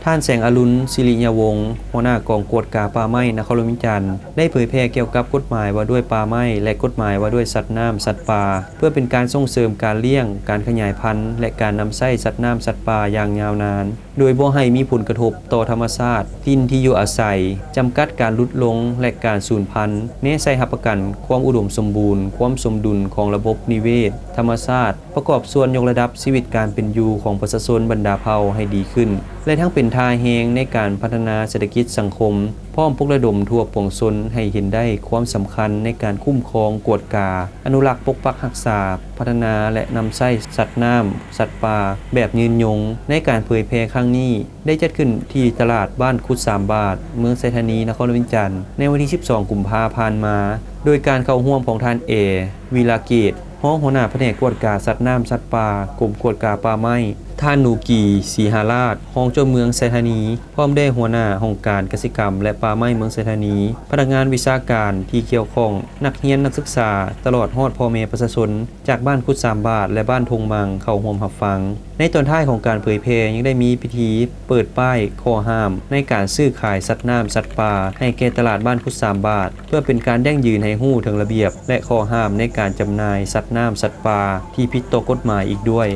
ท่านแสงอรุณศิริยวงศ์หัวหน้ากองกวดกาป่าไม้นครหลวงวิจารณ์ได้เผยแพร่เกี่ยวกับกฎหมายว่าด้วยป่าไม้และกฎหมายว่าด้วยสัตว์น้ำสัตว์ป่าเพื่อเป็นการส่งเสริมการเลี้ยงการขยายพันธุ์และการนำไส้สัตว์น้ำสัตว์ป่าอย่างยาวนานโดยบ่ให้มีผลกระทบต่อธรรมชาติถิ่นที่อยู่อาศัยจำกัดการลดลงและการสูญพันธุ์เน้นใส่รับประกันความอุดมสมบูรณ์ความสมดุลของระบบนิเวศธรรมชาติประกอบส่วนยกระดับชีวิตการเป็นอยู่ของประชาชนบรรดาเผ่าให้ดีขึ้นและทั้งเป็นท่าแฮงในการพัฒนาเศรษฐกิจสังคมพร้อมปลุกระดมทั่วปวงชนให้เห็นได้ความสำคัญในการคุ้มครองกวดกาอนุรักษ์ปกปักรักษาพัฒนาและนำไส้สัตว์น้ำสัตว์ป่าแบบยืนยงในการเผยแพร่ครั้งนี้ได้จัดขึ้นที่ตลาดบ้านคุด3 บาทเมืองไซธานีนครหลวงวิจารณ์ในวันที่12 กุมภาพันธ์มาโดยการเข้าร่วมของท่านวีลาเกตห้องหัวหน้าแผนกกวดกาสัตว์น้ำสัตว์ป่ากรมกวดกาป่าไม้ท่านนูกีศรีหาราชห้องเจ้าเมืองไซธานีพร้อมได้หัวหน้าห้องการเกษตรกรรมและป่าไม้เมืองไซธานีพนักงานวิชาการที่เกี่ยวข้องนักเรียนนักศึกษาตลอดฮอดพ่อแม่ประชาชนจากบ้านคุด3 บาทและบ้านทงมังเข้าร่วมรับฟังในตอนท้ายของการเผยแพร่ยังได้มีพิธีเปิดป้ายข้อห้ามในการซื้อขายสัตว์น้ำสัตว์ป่าให้แก่ตลาดบ้านคุด3 บาทเพื่อเป็นการยั่งยืนให้ฮู้ถึงระเบียบและข้อห้ามในการจำหน่ายสัตว์น้ำสัตว์ป่าที่ผิดต่อกฎหมายอีกด้วย